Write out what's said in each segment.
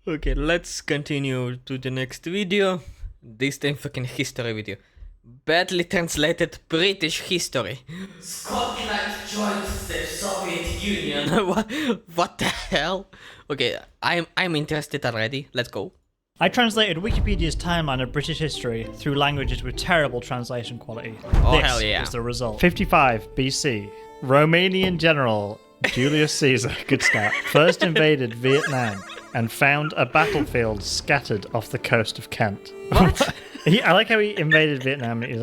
Okay, let's continue to the next video. This time fucking history video. Badly translated British history. Scotland joined the Soviet Union. What the hell? Okay, I'm interested already. Let's go. I translated Wikipedia's timeline of British history through languages with terrible translation quality. Oh, This hell yeah. is the result. 55 BC. Romanian general Julius Caesar, good start, first invaded Vietnam and found a battlefield scattered off the coast of Kent. What? I like how he invaded Vietnam. It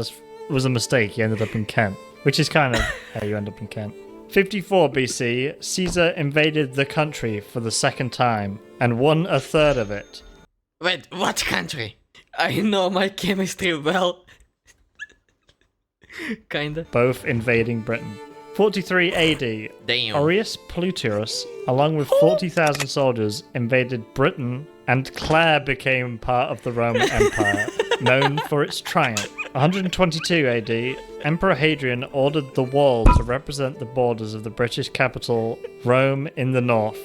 was a mistake. He ended up in Kent, which is kind of how you end up in Kent. 54 BC, Caesar invaded the country for the second time and won a third of it. Wait, what country? I know my chemistry well. Kinda. Both invading Britain. 43 AD, Damn. Aureus Plutarchus, along with 40,000 soldiers, invaded Britain, and Clare became part of the Roman Empire, known for its triumph. 122 AD, Emperor Hadrian ordered the wall to represent the borders of the British capital, Rome in the north.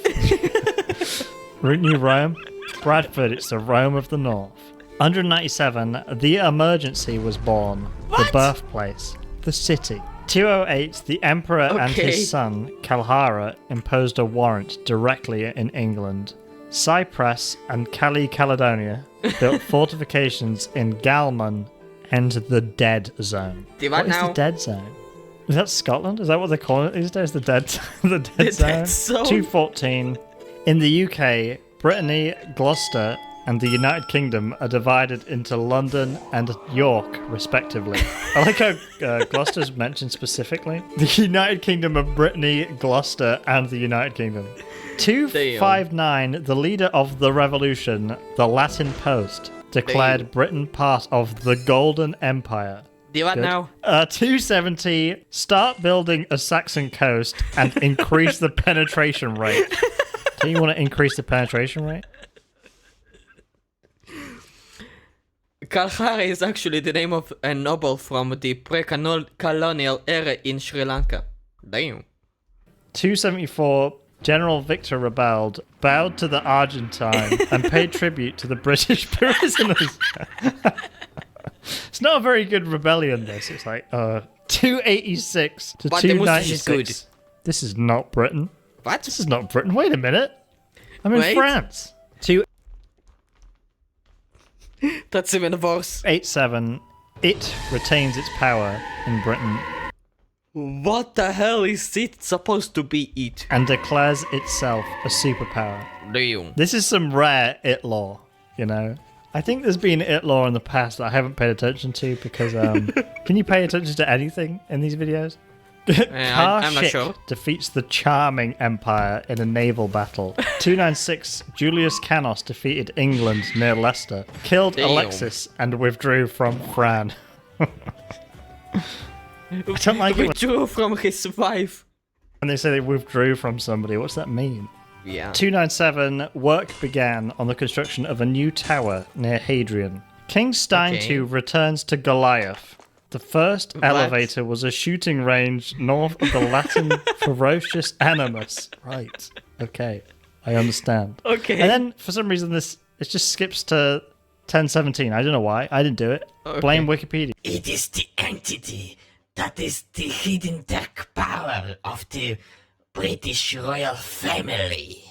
New Rome? Bradford, it's the Rome of the north. 197, the emergency was born, What? the birthplace, the city. 208, the emperor and Okay. his son, Calhara, imposed a warrant directly in England. Cyprus and Caledonia built fortifications in Galman and the Dead Zone. What What is now? the Dead Zone? Is that Scotland? Is that what they call it these days? The Dead, the Dead The Zone? Dead Zone? 214, in the UK, Brittany, Gloucester, and the United Kingdom are divided into London and York, respectively. I like how Gloucester's mentioned specifically. The United Kingdom of Brittany, Gloucester, and the United Kingdom. 259, the leader of the revolution, the Latin Post, declared Damn. Britain part of the Golden Empire. Do what Good. now? 270, start building a Saxon coast and increase the penetration rate. Do you want to increase the penetration rate? Kalahari is actually the name of a noble from the pre-colonial era in Sri Lanka. Damn. 274, General Victor rebelled, bowed to the Argentine, and paid tribute to the British prisoners. It's not a very good rebellion, this. It's like 286 to But the moustache is 296. This is not Britain. What? This is not Britain. Wait a minute. I'm in Wait. France. 287, That's even worse. it retains its power in Britain What the hell is it supposed to be it? and declares itself a superpower. Damn. This is some rare it law, you know. I think there's been it law in the past that I haven't paid attention to because can you pay attention to anything in these videos? I'm not sure. defeats the charming empire in a naval battle. 296, Julius Canos defeated England near Leicester, killed Damn. Alexis and withdrew from Fran. I don't like it Withdrew from his wife. when they say they withdrew from somebody. What's that mean? Yeah. 297, work began on the construction of a new tower near Hadrian. King Stein Okay. II returns to Goliath. The first elevator was a shooting range north of the Latin ferocious animus. Right. Okay. I understand. Okay. And then, for some reason, it just skips to 1017. I don't know why. I didn't do it. Okay. Blame Wikipedia. It is the entity that is the hidden dark power of the British royal family.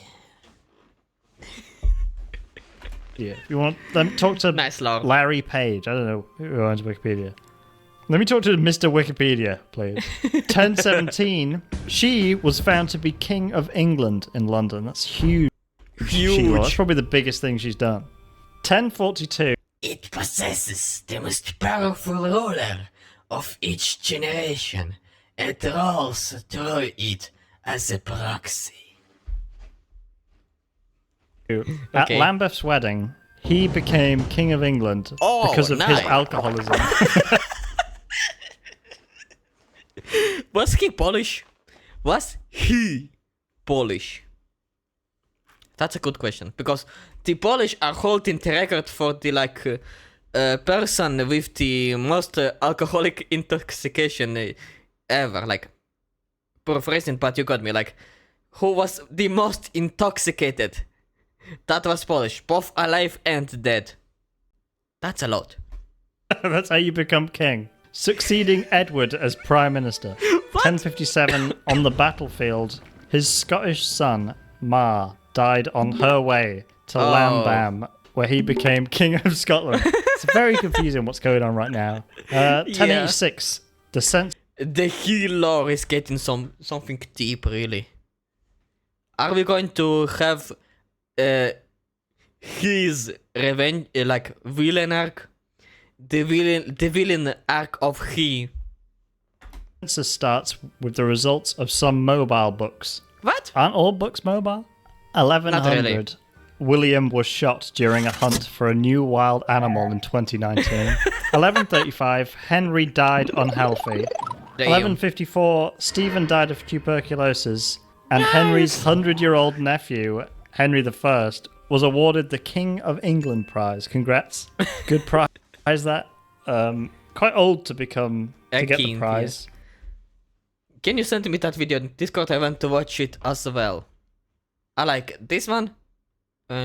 Yeah. If you want, talk to Nice, Lord. Larry Page. I don't know who owns Wikipedia. Let me talk to Mr. Wikipedia, please. 1017, she was found to be King of England in London. That's huge. Huge. That's probably the biggest thing she's done. 1042, It possesses the most powerful ruler of each generation and rules through it as a proxy. at Okay. Lambeth's wedding, he became King of England Oh, because of his nice. alcoholism. Was he Polish? Was he Polish? That's a good question because the Polish are holding the record for the person with the most alcoholic intoxication ever. Like, poor phrasing, but you got me. Like, who was the most intoxicated That was Polish. Both alive and dead. That's a lot. That's how you become king. Succeeding Edward as Prime Minister. 1057, on the battlefield, his Scottish son, Mar, died on her way to Lambam, where he became King of Scotland. It's very confusing what's going on right now. 1086, descent. The heel lore is getting something deep, really. Are we going to have his revenge, like villain arc? The villain arc of he. Census starts with the results of some mobile books. What? Aren't all books mobile? 1100. Not really. William was shot during a hunt for a new wild animal in 2019. 1135. Henry died unhealthy. Damn. 1154. Stephen died of tuberculosis. And Henry's 100-year-old nephew, Henry I, was awarded the King of England prize. Congrats. Good prize, that. Quite old to become... to get the prize. Yeah. Can you send me that video in Discord? I want to watch it as well. I like this one.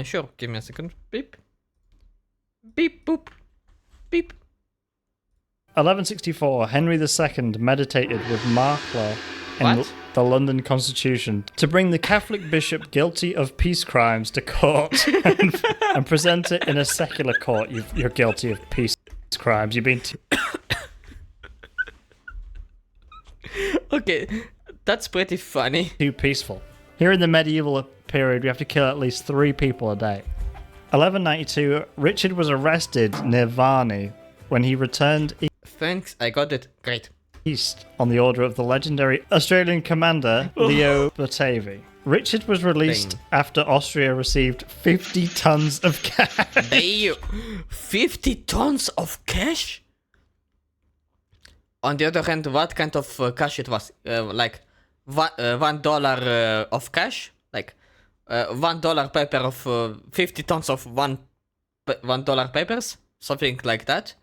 Sure, give me a second. Beep. Beep, boop. Beep. 1164, Henry II meditated with Markle in the London Constitution to bring the Catholic bishop guilty of peace crimes to court and present it in a secular court. You're guilty of peace crimes. You've been... Okay, that's pretty funny. Too peaceful. Here in the medieval period, we have to kill at least 3 people a day. 1192, Richard was arrested near Varney when he returned Thanks, I got it. Great. east on the order of the legendary Australian commander Leo Batavi. Richard was released after Austria received 50 tons of cash. Damn. 50 tons of cash? On the other hand, what kind of cash it was? Like $1 of cash? Like $1 paper of 50 tons of $1 papers? Something like that.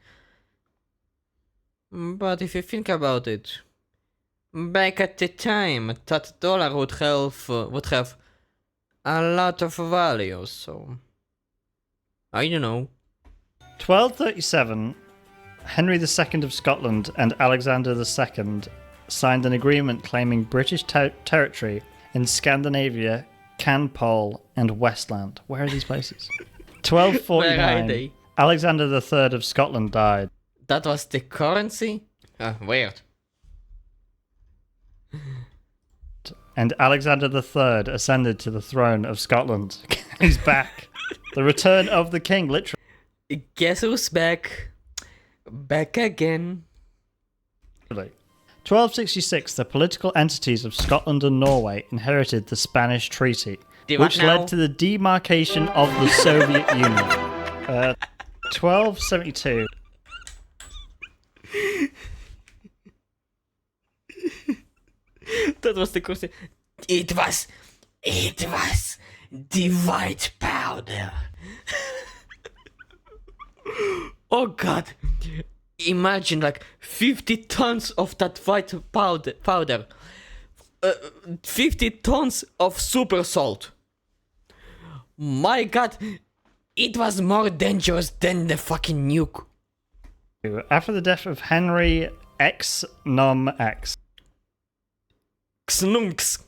But if you think about it, back at the time, that dollar would have a lot of value, so I don't know. 1237, Henry II of Scotland and Alexander II signed an agreement claiming British territory in Scandinavia, Canpole, and Westland. Where are these places? 1249, Where are they? Alexander III of Scotland died. That was the currency? Weird. And Alexander III ascended to the throne of Scotland. He's back. The return of the king, literally. Guess who's back? Back again. 1266, the political entities of Scotland and Norway inherited the Spanish Treaty, which now? led to the demarcation of the Soviet Union. 1272. That was the question. It was the white powder. Oh god. Imagine like 50 tons of that white powder. 50 tons of super salt. My god. It was more dangerous than the fucking nuke. After the death of Henry X Nom X. Xnunks.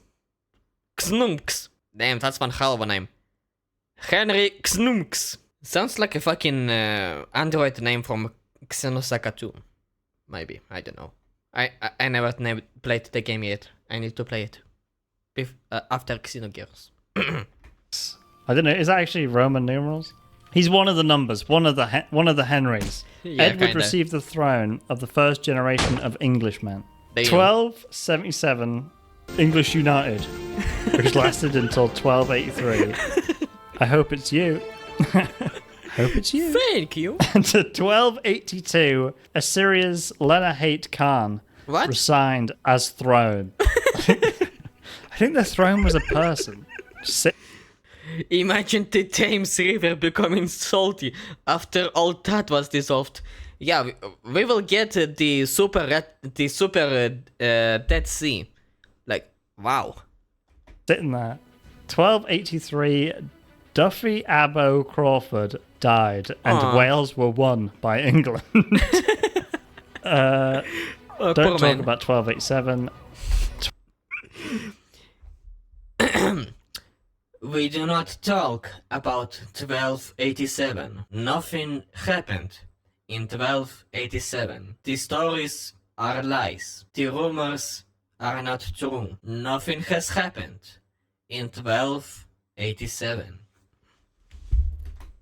Xnunks. Damn, that's one hell of a name. Henry Xnunks. Sounds like a fucking android name from Xenosaka 2. Maybe, I don't know. I never played the game yet. I need to play it. After Xenogears. I don't know, is that actually Roman numerals? He's one of the numbers, one of the Henrys. Yeah, Edward kinda. received the throne of the first generation of Englishmen. Damn. 1277, English United, which lasted until 1283. I hope it's you. Hope it's you. Thank you. And to 1282, Assyria's Lenahate Khan What? resigned as throne. I think the throne was a person. Imagine the Thames River becoming salty after all that was dissolved. Yeah, we will get the super Dead Sea. Like, wow. Sitting there. 1283, Duffy Abbo Crawford died, and Aw. Wales were won by England. Oh, Don't poor talk man. about 1287. We do not talk about 1287. Nothing happened in 1287. The stories are lies. The rumors are not true. Nothing has happened in 1287.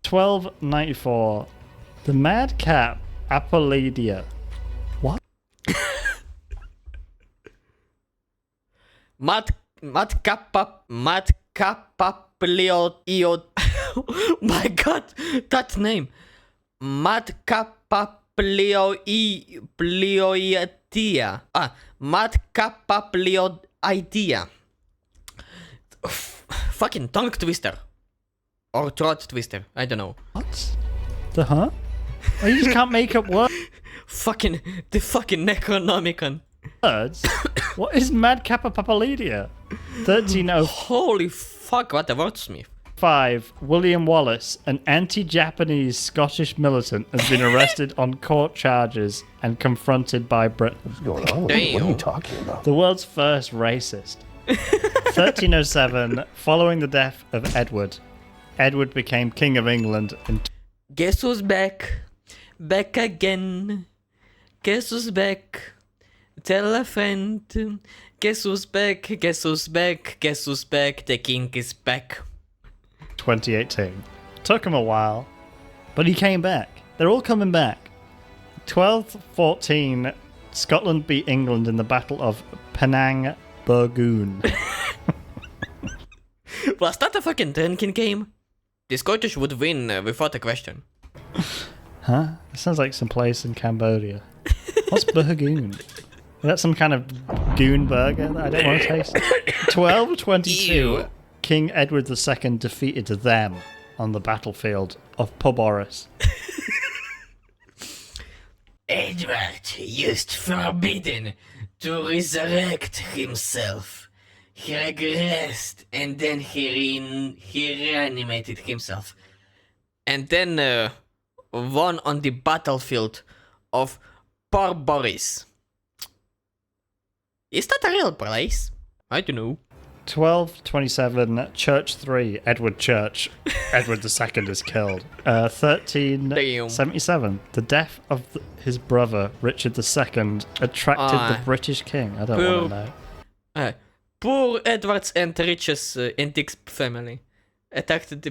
1294. The madcap Apollodia. What? Matkapaplio. My God, that name. Matkapaplioitia. Matkapaplioitia. Fucking tongue twister. Or throat twister. I don't know. What? The huh? Oh, you just can't make up Fucking the fucking Necronomicon. words. What is madcap Apollodia? 1305. Holy fuck, what a wordsmith. William Wallace, an anti-Japanese Scottish militant, has been arrested on court charges and confronted by Britain. Damn. The world's first racist. 1307, following the death of Edward, Edward became King of England in Guess who's back? Back again. Guess who's back? Tell a friend. Guess who's back? Guess who's back? Guess who's back? The king is back. 2018. Took him a while, but he came back. They're all coming back. 1214, Scotland beat England in the Battle of Penang Burgoon. Was that a fucking drinking game? The Scottish would win without a question. Huh? That sounds like some place in Cambodia. What's Burgoon? Is that some kind of goon burger that I don't want to taste? 1222, Ew. King Edward II defeated them on the battlefield of Poboris. Edward used forbidden to resurrect himself. He regressed and then he reanimated himself. And then won on the battlefield of Barbaris. Is that a real place? I don't know. 1227, Church 3, Edward Church. Edward II is killed. 1377, the death of his brother, Richard II, attracted the British king. I don't want to know. Poor Edward's and Rich's Dick's family attracted the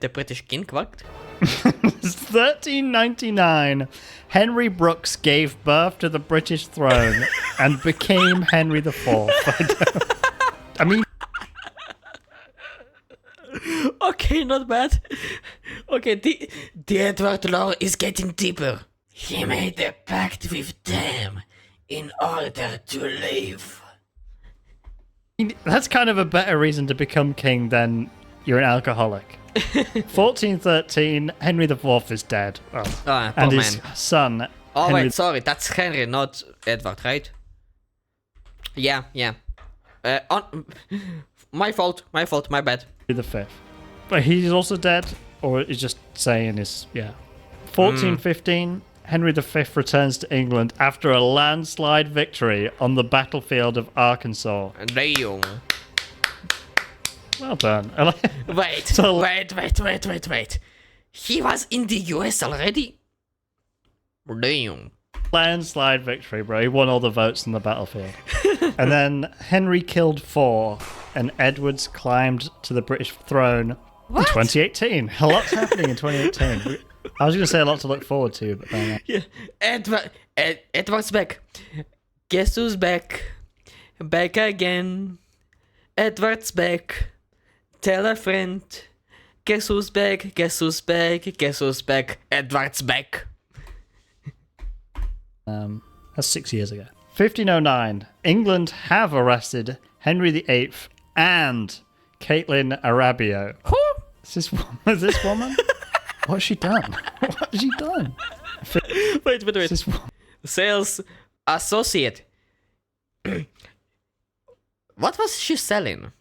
British king. What? 1399, Henry Brooks gave birth to the British throne and became Henry IV. I mean, Okay, not bad. Okay, the Edward lore is getting deeper. He made a pact with them in order to live. that's kind of a better reason to become king than you're an alcoholic. 1413, Henry IV is dead. Oh. Poor And his man. son, Oh Henry wait, sorry, that's Henry, not Edward, right? Yeah. My fault, my bad. V. But he's also dead, or he's just saying his, yeah. 1415, Henry V returns to England after a landslide victory on the battlefield of Arkansas. Damn. Well done. Wait, So- wait. He was in the US already? Damn. Landslide victory, bro. He won all the votes on the battlefield. And then Henry killed 4, and Edwards climbed to the British throne in 2018. A lot's happening in 2018. I was going to say a lot to look forward to, but then, Yeah. Edward's back. Guess who's back? Back again. Edward's back. Tell a friend. Guess who's back? Guess who's back? Guess who's back? Edward's back. that's 6 years ago. 1509. England have arrested Henry VIII and Caitlin Arabio. Who? Is this woman? What has she done? What has she done? Wait. Is this Sales associate. What was she selling?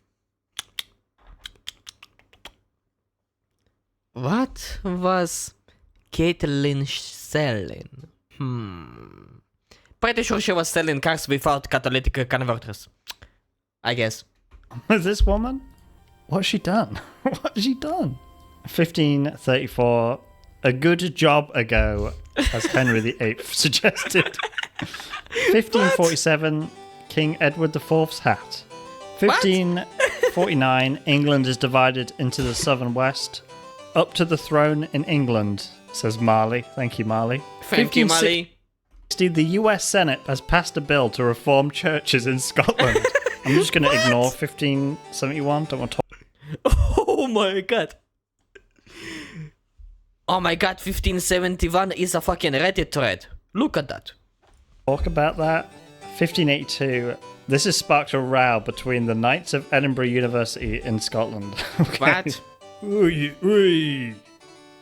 What was Caitlyn selling? Pretty sure she was selling cars without catalytic converters. I guess. Was this woman? What's she done? What has she done? 1534. A good job ago, as Henry VIII suggested. 1547. King Edward IV's hat. 1549. England is divided into the south and west. Up to the throne in England, says Marley. Thank you, Marley. Thank you, Molly. The US Senate has passed a bill to reform churches in Scotland. I'm just going to ignore 1571. Don't want to talk. Oh my god. Oh my god, 1571 is a fucking Reddit thread. Look at that. Talk about that. 1582. This has sparked a row between the Knights of Edinburgh University in Scotland. What? Oi, oi.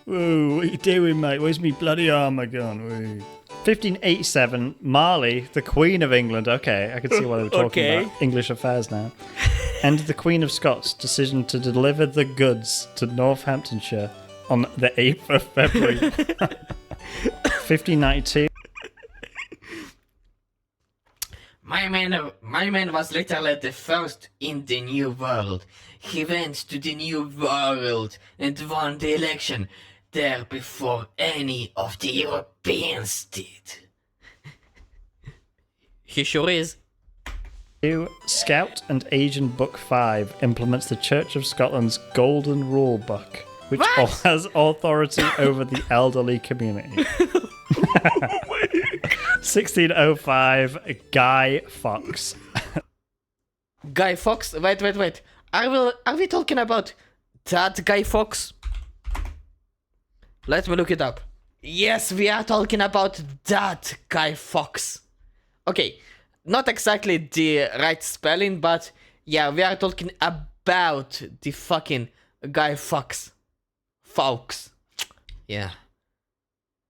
Whoa, what are you doing, mate? Where's me bloody armour gone? Oi. 1587. Marley, the Queen of England. Okay, I can see why they were talking about English affairs now. And the Queen of Scots' decision to deliver the goods to Northamptonshire on the 8th of February. 1592. My man was literally the first in the New World. He went to the New World and won the election there before any of the Europeans did. He sure is. Scout and Agent Book 5 implements the Church of Scotland's Golden Rule Book, which has authority over the elderly community. 1605, Guy Fawkes. Guy Fawkes? Wait. Are we talking about that Guy Fawkes? Let me look it up. Yes, we are talking about that Guy Fawkes. Okay, not exactly the right spelling, but yeah, we are talking about the fucking Guy Fawkes. Fawkes. Yeah.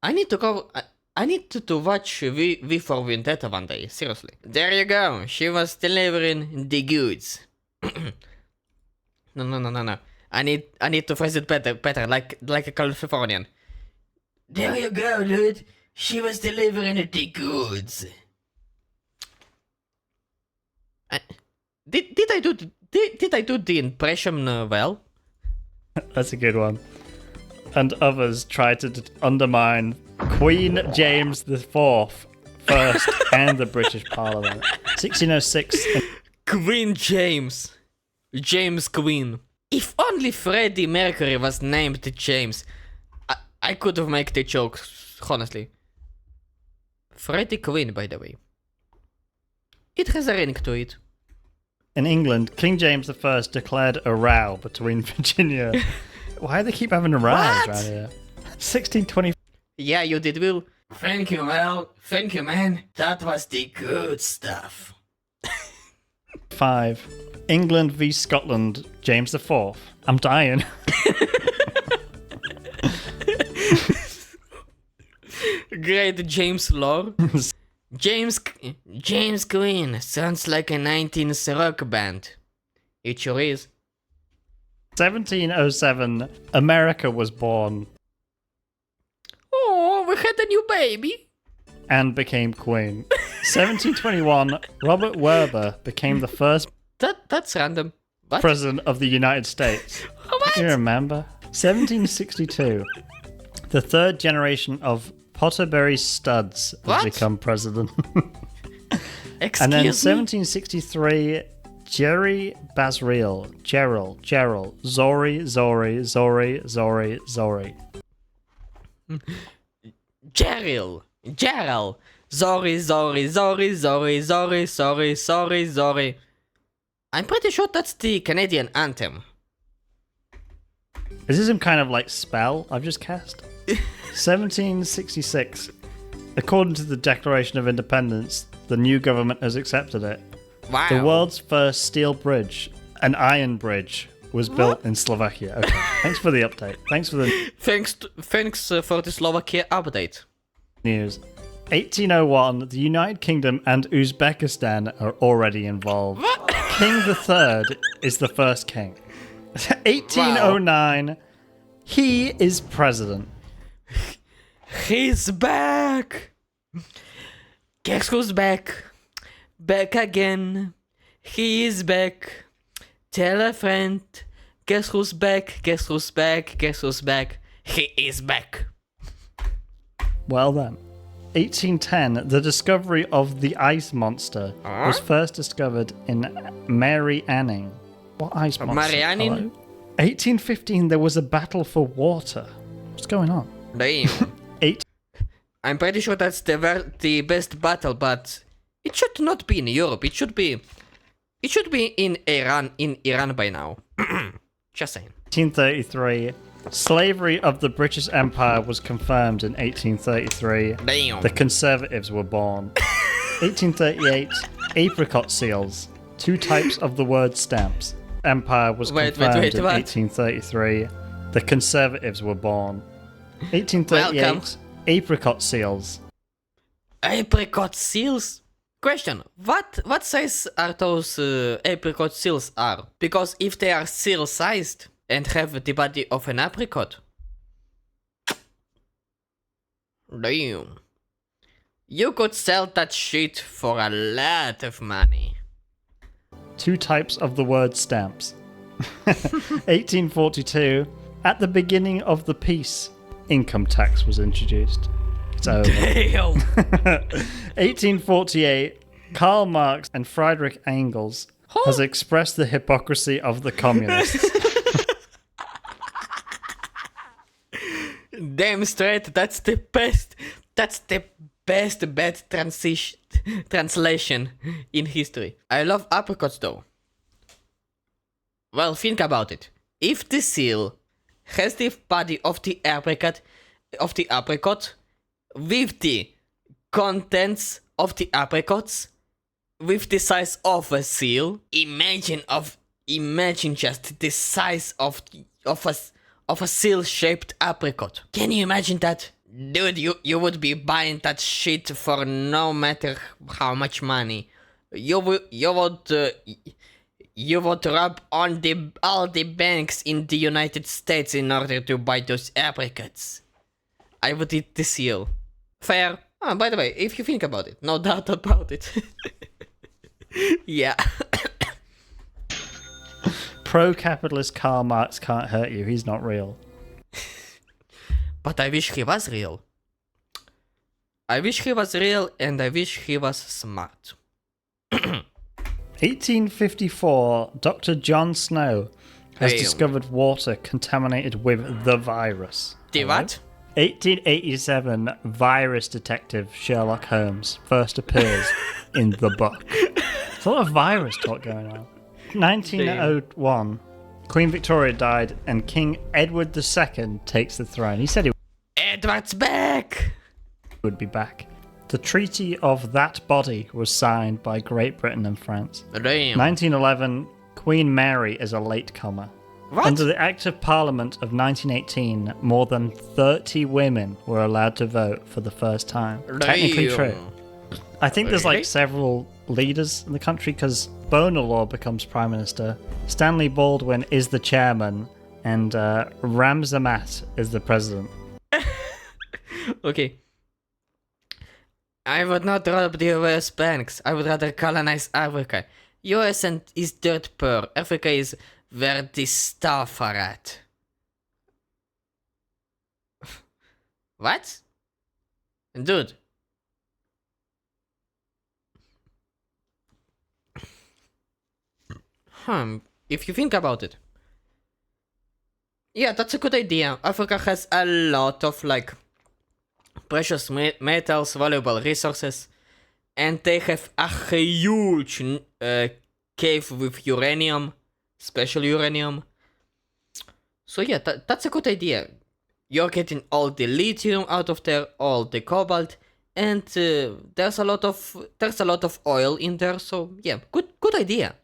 I need to go... I need to watch V for Vendetta one day, seriously. There you go, she was delivering the goods. No. I need to phrase it better, like a Californian. There you go, dude. She was delivering the goods. Did I do the impression well? That's a good one. And others tried to undermine Queen James IV first and the British Parliament. 1606. Queen James. James Queen. If only Freddie Mercury was named James, I could have made the joke, honestly. Freddie Queen, by the way. It has a ring to it. In England, King James I declared a row between Virginia. Why do they keep having a row around here? 1620. Yeah, you did, Will. Thank you, Mel. Thank you, man. That was the good stuff. 5. England v Scotland, James IV. I'm dying. Great James lore. James Queen sounds like a 19th rock band. It sure is. 1707, America was born. Oh, we had a new baby. And became queen. 1721, Robert Werber became the first That's random. What? president of the United States. What? You remember? 1762, the third generation of Potterbury Studs has What? become president. Excuse And then me? 1763, Jerry Basriel, Gerald, Zori. Gerald. Sorry. I'm pretty sure that's the Canadian anthem. Is this some kind of like spell I've just cast? 1766. According to the Declaration of Independence, the new government has accepted it. Wow. The world's first steel bridge, an iron bridge, was built in Slovakia. Okay, thanks for the update. Thanks for the Thanks for the Slovakia update. news. 1801, the United Kingdom and Uzbekistan are already involved. King III is the first king. 1809, He is president. He's back! Guess who's back? Back again. He is back. Tell a friend. Guess who's back? Guess who's back? Guess who's back? He is back. Well then. 1810, the discovery of the ice monster was first discovered in Mary Anning. What ice monster? Mary Anning? Hello? 1815, there was a battle for water. What's going on? Damn. Eight. I'm pretty sure that's the best battle, but it should not be in Europe. It should be in Iran by now. Just saying. 1833, slavery of the British Empire was confirmed in 1833. Damn. The Conservatives were born. 1838, apricot seals, 2 types of the word stamps. Empire was confirmed in what? 1833. The Conservatives were born. 1838, Welcome. apricot seals. Apricot seals? Question: What size are those apricot seals are? Because if they are seal sized and have the body of an apricot, damn, you could sell that shit for a lot of money. 2 types of the word stamps. 1842, at the beginning of the peace, income tax was introduced. It's over. Damn. 1848, Karl Marx and Friedrich Engels has expressed the hypocrisy of the communists. Damn straight, that's the best bad translation in history. I love apricots though. Well, think about it. If the seal has the body of the apricot with the contents of the apricots with the size of a seal, imagine just the size of a seal-shaped apricot. Can you imagine that? Dude, you would be buying that shit for no matter how much money. You would rob on all the banks in the United States in order to buy those apricots. I would eat the seal. Fair. Oh, by the way, if you think about it, no doubt about it. Yeah. Pro-capitalist Karl Marx can't hurt you. He's not real. But I wish he was real. I wish he was real and I wish he was smart. 1854, Dr. John Snow has Damn. discovered water contaminated with the virus. The Hello? what? 1887, virus detective Sherlock Holmes first appears in the book. There's a lot of virus talk going on. 1901, Queen Victoria died and King Edward II takes the throne. He said he Edward's back! would be back. The Treaty of That Body was signed by Great Britain and France. Damn. 1911, Queen Mary is a latecomer. What? Under the Act of Parliament of 1918, more than 30 women were allowed to vote for the first time. Technically Damn. true. I think there's Really? like several leaders in the country because Bonar Law becomes Prime Minister, Stanley Baldwin is the chairman, and Ramzamat is the president. Okay. I would not rob the US banks. I would rather colonize Africa. US is dirt poor. Africa is where the stuff are at. What? Dude. If you think about it. Yeah, that's a good idea. Africa has a lot of like precious metals, valuable resources, and they have a huge cave with uranium, special uranium. So yeah, that's a good idea. You're getting all the lithium out of there, all the cobalt, and there's a lot of oil in there. So yeah, good idea.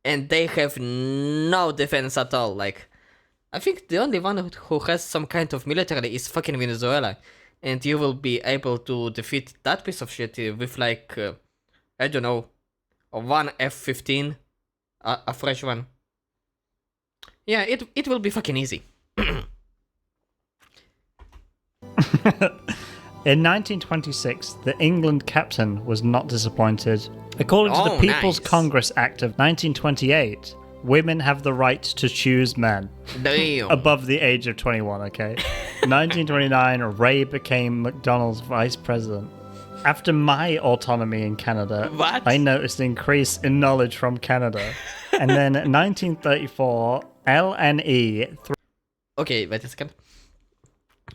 And they have no defense at all. Like, I think the only one who has some kind of military is fucking Venezuela. And you will be able to defeat that piece of shit with like, I don't know, one F-15, a fresh one. Yeah, it will be fucking easy. In 1926, the England captain was not disappointed. According to the Oh, People's nice. Congress Act of 1928, women have the right to choose men Damn. above the age of 21, okay? 1929, Ray became McDonald's vice president. After my autonomy in Canada, What? I noticed an increase in knowledge from Canada. And then 1934, LNE. Okay, wait a second.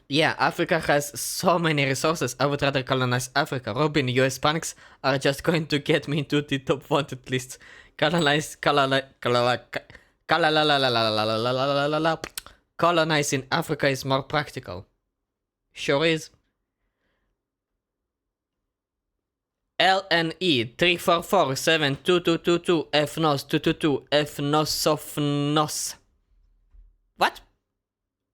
Yeah, Africa has so many resources. I would rather colonize Africa. Robin, US banks are just going to get me into the top wanted lists. Colonizing Africa is more practical. Sure is. LNE 3447222 FNOS 222 FNOS of NOS. What?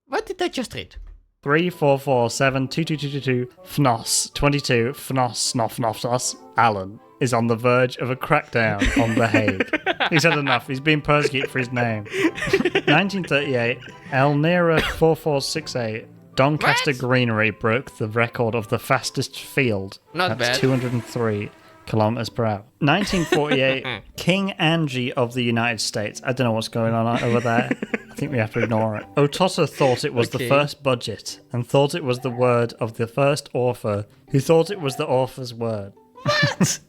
What did I just read? 3447222 FNOS 22 FNOS NOFNOFNOS Allen is on the verge of a crackdown on The Hague. He's had enough. He's been persecuted for his name. 1938, Elmira 4468 Doncaster What? Greenery broke the record of the fastest field. Not That's bad. 203 kilometers per hour. 1948, King Angie of the United States. I don't know what's going on over there. I think we have to ignore it. Otossa thought it was the Okay. first budget and thought it was the word of the first author who thought it was the author's word. What?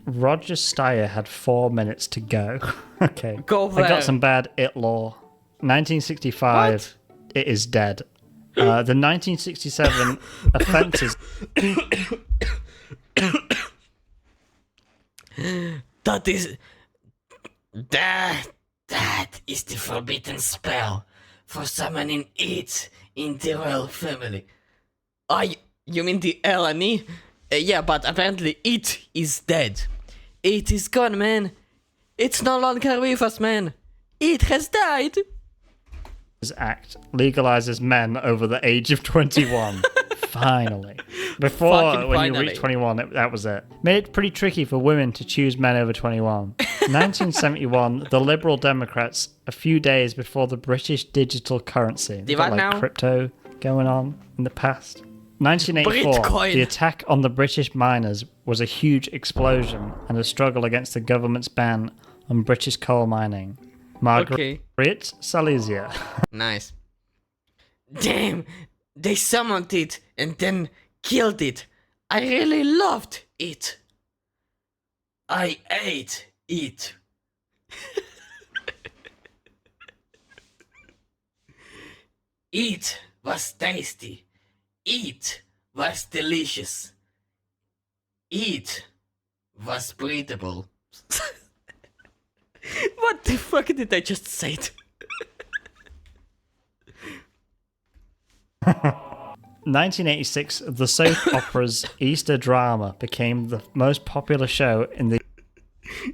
Roger Steyer had 4 minutes to go. Okay. Go I there. got some bad it law. 1965, it is dead. The 1967 offences. That is the forbidden spell for summoning it in the royal family. You mean the LNE? Yeah, but apparently it is dead. It is gone, man. It's no longer with us, man. It has died. Act legalizes men over the age of 21. Finally. Before, Fucking when you finally. reach 21, that was it. Made it pretty tricky for women to choose men over 21. 1971, the Liberal Democrats, a few days before the British digital currency. They've got, what like now? crypto going on in the past. 1984, Bitcoin. the attack on the British miners was a huge explosion and a struggle against the government's ban on British coal mining. Margaret Silesia. Nice. Damn, they summoned it and then killed it. I really loved it. I ate it. It was tasty. It was delicious. It was breathable. What the fuck did I just say? 1986, the soap opera's Easter drama became the most popular show in the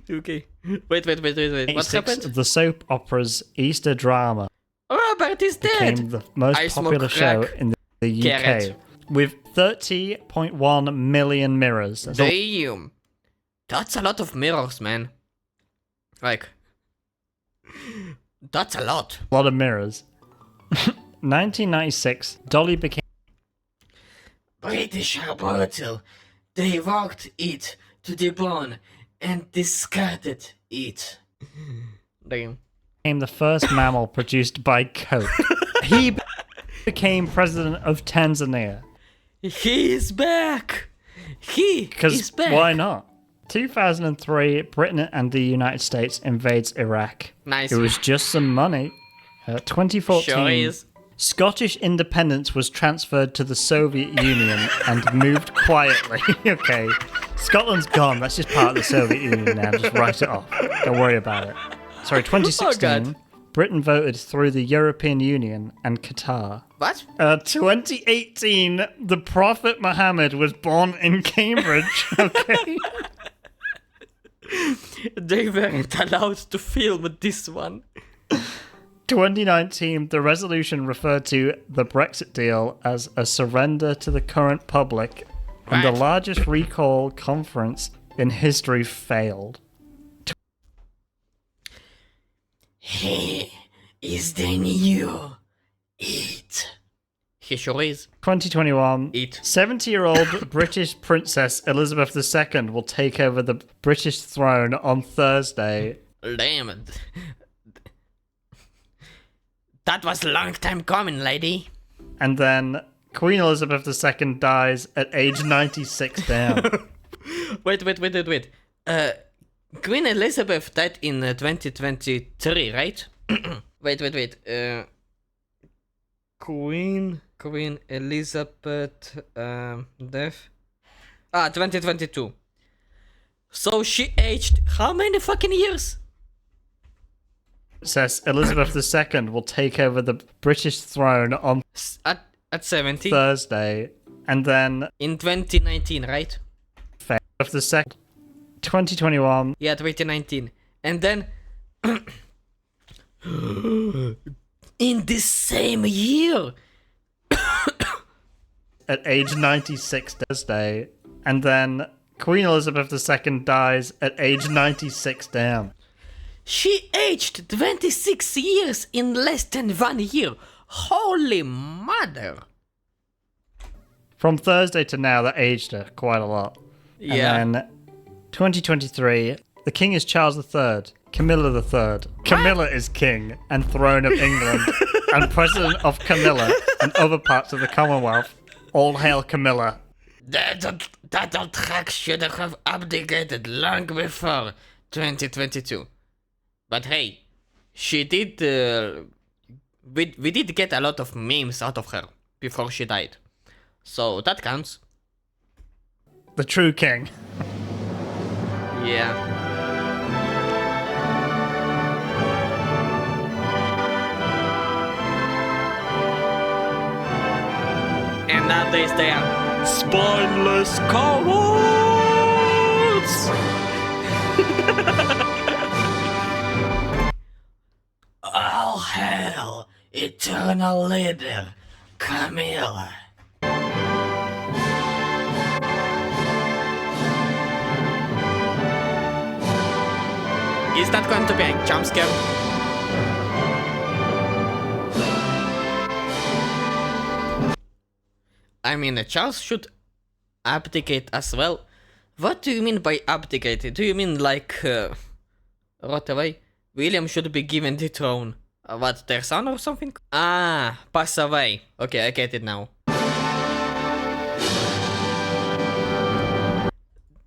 Okay. Wait. What 86, happened? the soap opera's Easter drama Robert is became dead. the most I smoke popular show crack. in the UK Carrot. with 30.1 million mirrors. That's a Damn. That's a lot of mirrors, man. Like, that's a lot. lot of mirrors. 1996, Dolly became British are brutal. They worked it to the bone and discarded it. Damn. the first mammal produced by Coke. He became president of Tanzania. He is back. He is Because back. why not? 2003, Britain and the United States invades Iraq. Nice. It was just some money. 2014, Sure is. Scottish independence was transferred to the Soviet Union and moved quietly. Okay, Scotland's gone. That's just part of the Soviet Union now. Just write it off. Don't worry about it. Sorry, 2016, God. Britain voted through the European Union and Qatar. What? 2018, the Prophet Muhammad was born in Cambridge. Okay. They weren't allowed to film this one. 2019, the resolution referred to the Brexit deal as a surrender to the current public, and the Right. largest recall conference in history failed. He is the new He sure is. 2021. Eat. 70-year-old British Princess Elizabeth II will take over the British throne on Thursday. Damn it. That was a long time coming, lady. And then Queen Elizabeth II dies at age 96 down. Wait. Queen Elizabeth died in 2023, right? wait. Queen Elizabeth death. 2022. So she aged how many fucking years? Princess Elizabeth II will take over the British throne on At 70. Thursday. And then In 2019, right? of the second 2021. Yeah, 2019. And then in this same year. At age 96 Thursday. And then Queen Elizabeth II dies at age 96 down. She aged 26 years in less than 1 year. Holy mother. From Thursday to now, that aged her quite a lot. Yeah. And then 2023, the king is Charles III, Camilla III. Camilla is king and throne of England and president of Camilla and other parts of the Commonwealth. All hail Camilla. That old hack should have abdicated long before 2022. But hey, she did. We did get a lot of memes out of her before she died. So that counts. The true king. Yeah. And now they are spineless cowards! All hail, eternal leader, Camilla. Is that going to be a jump scare? I mean, Charles should abdicate as well. What do you mean by abdicate? Do you mean like rot away? William should be given the throne. What, their son or something? Ah, pass away. Okay, I get it now.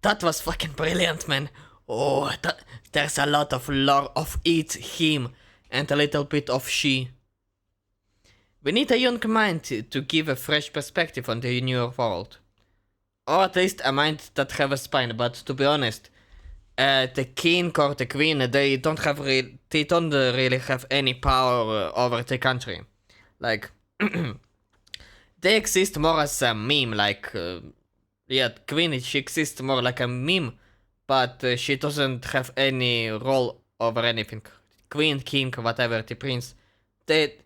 That was fucking brilliant, man. Oh, there's a lot of lore of it, him, and a little bit of she. We need a young mind to give a fresh perspective on the new world. Or at least a mind that have a spine, but to be honest, the king or the queen, they don't really have any power over the country. Like, they exist more as a meme, like, yeah, queen, she exists more like a meme, but she doesn't have any role over anything. Queen, king, whatever, the prince, they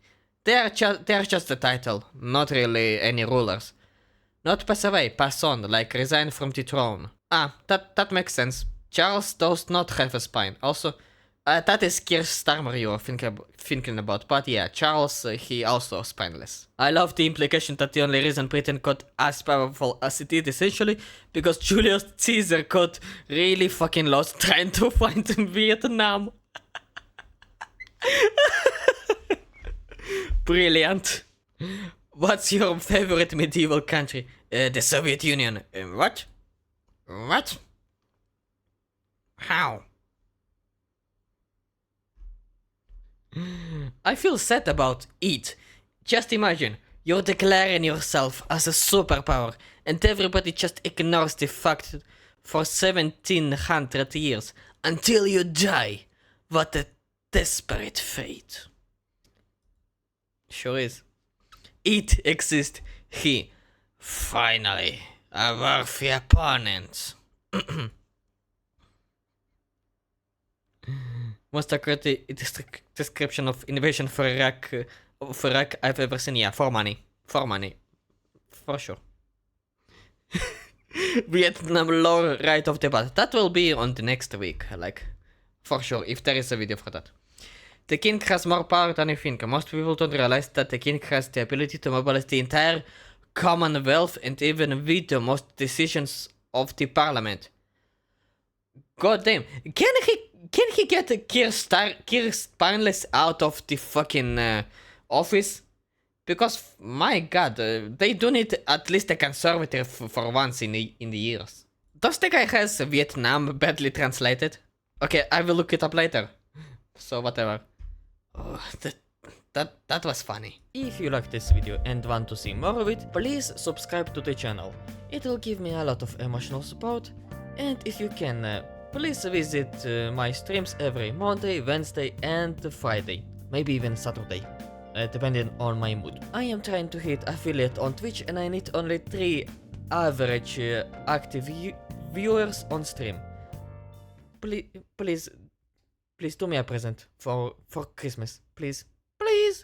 are just a title, not really any rulers. Not pass away, pass on, like resign from the throne. Ah, that makes sense. Charles does not have a spine. Also, that is Keir Starmer you are thinking about. But yeah, Charles, he also spineless. I love the implication that the only reason Britain got as powerful as it did essentially because Julius Caesar got really fucking lost trying to find Vietnam. Brilliant. What's your favorite medieval country? The Soviet Union. What? What? How? I feel sad about it. Just imagine, you're declaring yourself as a superpower and everybody just ignores the fact for 1700 years until you die. What a desperate fate. Sure is. It exists. He. Finally, a worthy opponent. Most accurate description of invasion for Iraq I've ever seen. Yeah, for money. For money. For sure. Vietnam lore right off the bat. That will be on the next week, like, for sure, if there is a video for that. the king has more power than you think. Most people don't realize that the king has the ability to mobilize the entire Commonwealth and even veto most decisions of the parliament. God damn. Can he get Keir Spineless out of the fucking office? Because, my god, they do need at least a conservative for once in the years. Does the guy has Vietnam badly translated? Okay, I will look it up later. So whatever. Oh, that was funny. If you like this video and want to see more of it, please subscribe to the channel. It will give me a lot of emotional support. And if you can, please visit my streams every Monday, Wednesday and Friday. Maybe even Saturday. Depending on my mood. I am trying to hit affiliate on Twitch and I need only 3 average active viewers on stream. Please do me a present for Christmas, please. Please.